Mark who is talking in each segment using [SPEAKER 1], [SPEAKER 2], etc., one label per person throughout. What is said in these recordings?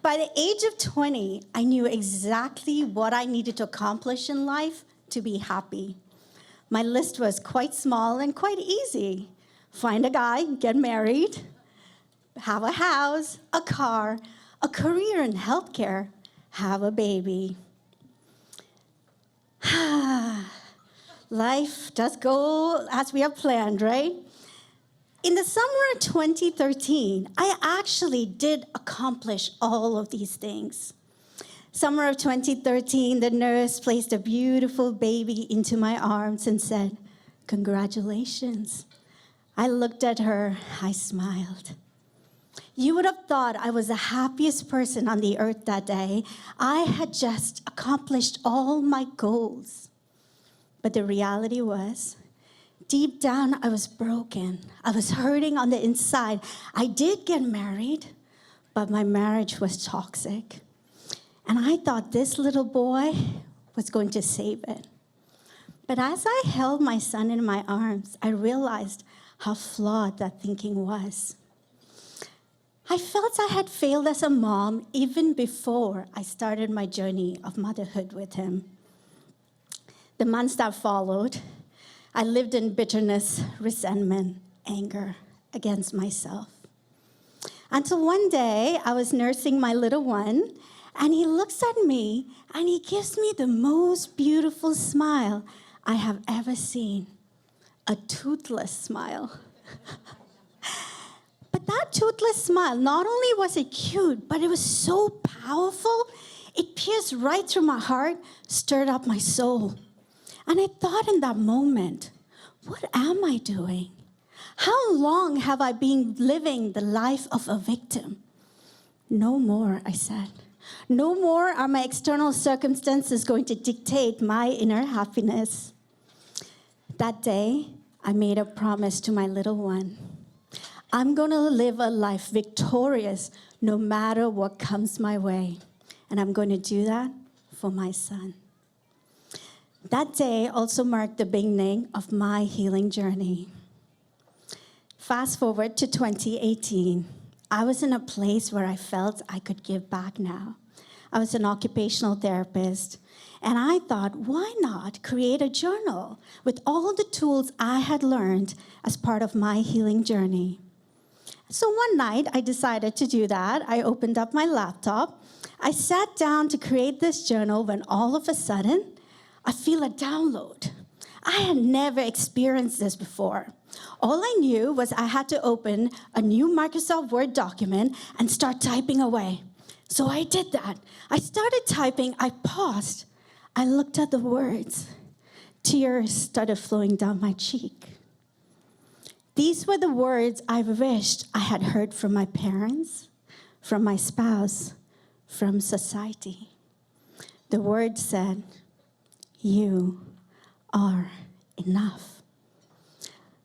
[SPEAKER 1] By the age of 20, I knew exactly what I needed to accomplish in life to be happy. My list was quite small and quite easy. Find a guy, get married, have a house, a car, a career in healthcare, have a baby. Life does go as we have planned, right? In the summer of 2013, I actually did accomplish all of these things. Summer of 2013, the nurse placed a beautiful baby into my arms and said, "Congratulations." I looked at her, I smiled. You would have thought I was the happiest person on the earth that day. I had just accomplished all my goals. But the reality was, deep down, I was broken. I was hurting on the inside. I did get married, but my marriage was toxic. And I thought this little boy was going to save it. But as I held my son in my arms, I realized how flawed that thinking was. I felt I had failed as a mom even before I started my journey of motherhood with him. The months that followed, I lived in bitterness, resentment, anger against myself. Until one day, I was nursing my little one, and he looks at me, and he gives me the most beautiful smile I have ever seen. A toothless smile. But that toothless smile, not only was it cute, but it was so powerful, it pierced right through my heart, stirred up my soul. And I thought in that moment, what am I doing? How long have I been living the life of a victim? No more, I said. No more are my external circumstances going to dictate my inner happiness. That day, I made a promise to my little one. I'm going to live a life victorious no matter what comes my way. And I'm going to do that for my son. That day also marked the beginning of my healing journey. Fast forward to 2018. I was in a place where I felt I could give back now. I was an occupational therapist, and I thought, why not create a journal with all the tools I had learned as part of my healing journey? So one night, I decided to do that. I opened up my laptop. I sat down to create this journal when all of a sudden, I feel a download. I had never experienced this before. All I knew was I had to open a new Microsoft Word document and start typing away. So I did that. I started typing, I paused. I looked at the words. Tears started flowing down my cheek. These were the words I wished I had heard from my parents, from my spouse, from society. The words said, "You are enough."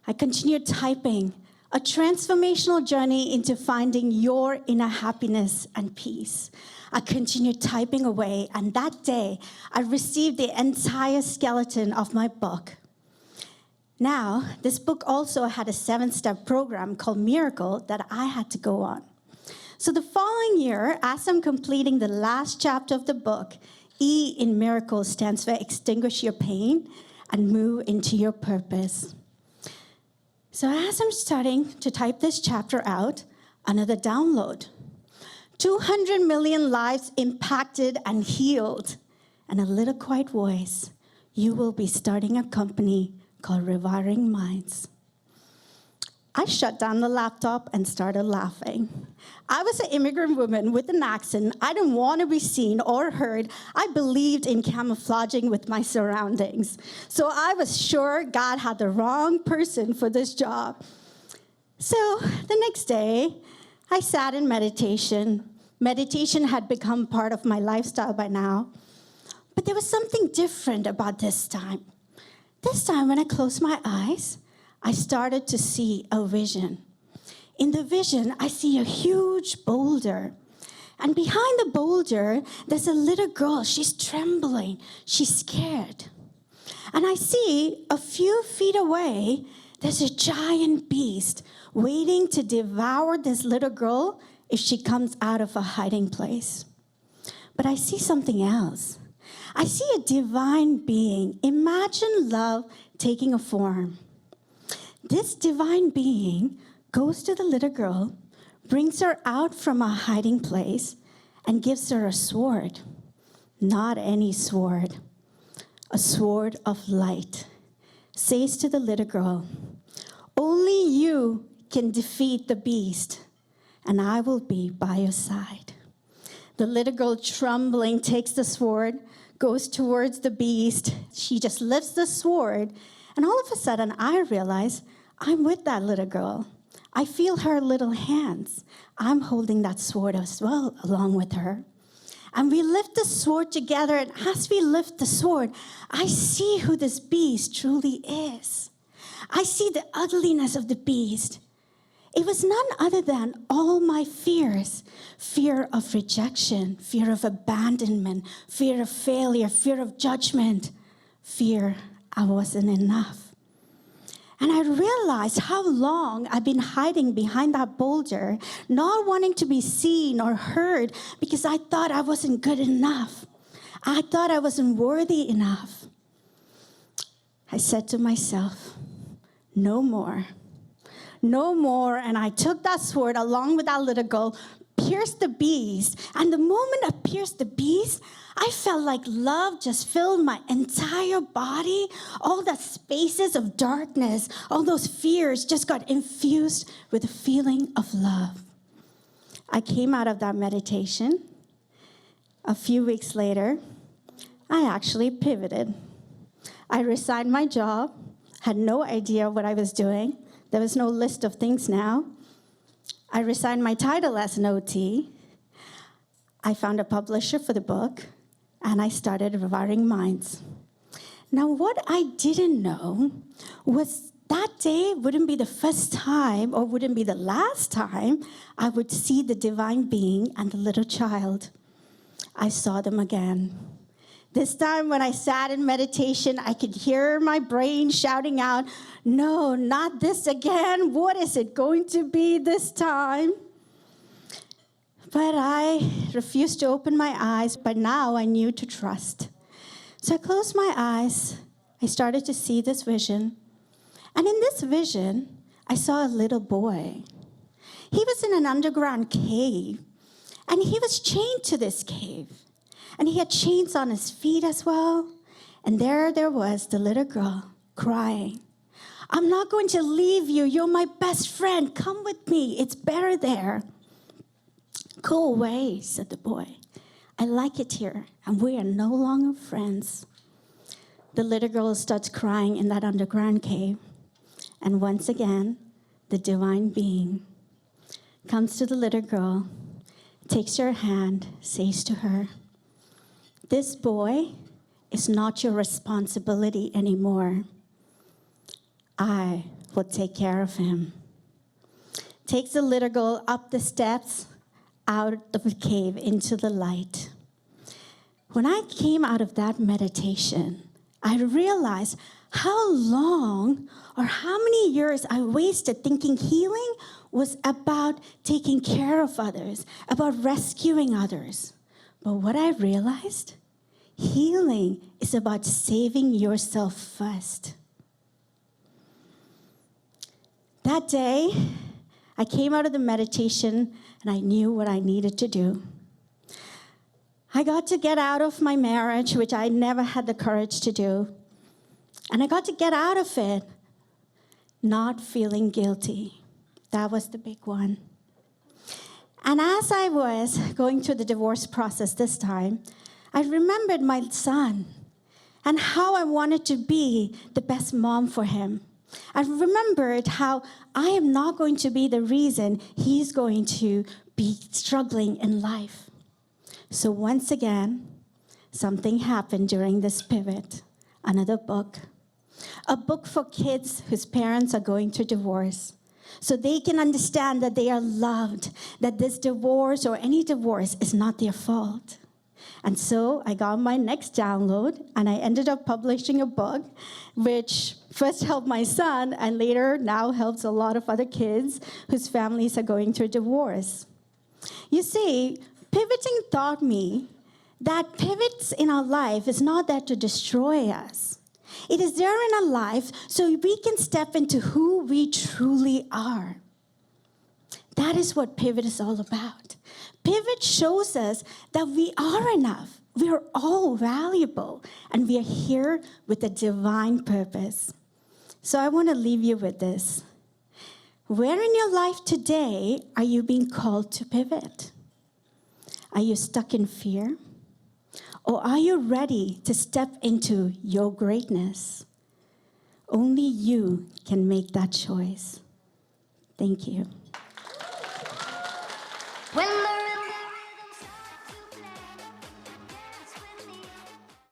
[SPEAKER 1] I continued typing, a transformational journey into finding your inner happiness and peace. I continued typing away, and that day, I received the entire skeleton of my book. Now, this book also had a 7-step program called Miracle that I had to go on. So the following year, as I'm completing the last chapter of the book, E in Miracle stands for extinguish your pain and move into your purpose. So as I'm starting to type this chapter out, another download. 200 million lives impacted and healed. And a little quiet voice, you will be starting a company called Rewiring Minds. I shut down the laptop and started laughing. I was an immigrant woman with an accent. I didn't want to be seen or heard. I believed in camouflaging with my surroundings. So I was sure God had the wrong person for this job. So the next day, I sat in meditation. Meditation had become part of my lifestyle by now. But there was something different about this time. This time, when I closed my eyes, I started to see a vision. In the vision, I see a huge boulder. And behind the boulder, there's a little girl. She's trembling. She's scared. And I see a few feet away, there's a giant beast waiting to devour this little girl if she comes out of a hiding place. But I see something else. I see a divine being. Imagine love taking a form. This divine being goes to the little girl, brings her out from a hiding place, and gives her a sword. Not any sword, a sword of light. Says to the little girl, only you can defeat the beast, and I will be by your side. The little girl, trembling, takes the sword, goes towards the beast. She just lifts the sword, and all of a sudden, I realize I'm with that little girl. I feel her little hands. I'm holding that sword as well, along with her. And we lift the sword together, and as we lift the sword, I see who this beast truly is. I see the ugliness of the beast. It was none other than all my fears. Fear of rejection, fear of abandonment, fear of failure, fear of judgment, fear I wasn't enough. And I realized how long I've been hiding behind that boulder, not wanting to be seen or heard because I thought I wasn't good enough. I thought I wasn't worthy enough. I said to myself, no more. No more. And I took that sword along with that little girl, pierced the beast. And the moment I pierced the beast, I felt like love just filled my entire body. All the spaces of darkness, all those fears just got infused with a feeling of love. I came out of that meditation. A few weeks later, I actually pivoted. I resigned my job, had no idea what I was doing. There was no list of things now. I resigned my title as an OT. I found a publisher for the book, and I started Rewiring Minds. Now, what I didn't know was that day wouldn't be the first time or wouldn't be the last time I would see the divine being and the little child. I saw them again. This time when I sat in meditation, I could hear my brain shouting out, no, not this again. What is it going to be this time? But I refused to open my eyes, but now I knew to trust. So I closed my eyes. I started to see this vision. And in this vision, I saw a little boy. He was in an underground cave, and he was chained to this cave. And he had chains on his feet as well. And there was the little girl crying. I'm not going to leave you. You're my best friend. Come with me. It's better there. Go away, said the boy. I like it here, and we are no longer friends. The little girl starts crying in that underground cave. And once again, the divine being comes to the little girl, takes her hand, says to her, this boy is not your responsibility anymore. I will take care of him. Takes the little girl up the steps, out of the cave, into the light. When I came out of that meditation, I realized how long or how many years I wasted thinking healing was about taking care of others, about rescuing others. But what I realized, healing is about saving yourself first. That day, I came out of the meditation and I knew what I needed to do. I got to get out of my marriage, which I never had the courage to do. And I got to get out of it not feeling guilty. That was the big one. And as I was going through the divorce process this time, I remembered my son and how I wanted to be the best mom for him. I remembered how I am not going to be the reason he's going to be struggling in life. So once again, something happened during this pivot. Another book. A book for kids whose parents are going through divorce. So they can understand that they are loved, that this divorce or any divorce is not their fault. And so I got my next download, and I ended up publishing a book, which first helped my son, and later now helps a lot of other kids whose families are going through divorce. You see, pivoting taught me that pivots in our life is not there to destroy us. It is there in our life so we can step into who we truly are. That is what pivot is all about. Pivot shows us that we are enough. We are all valuable, and we are here with a divine purpose. So I want to leave you with this. Where in your life today are you being called to pivot? Are you stuck in fear? Or are you ready to step into your greatness? Only you can make that choice. Thank you.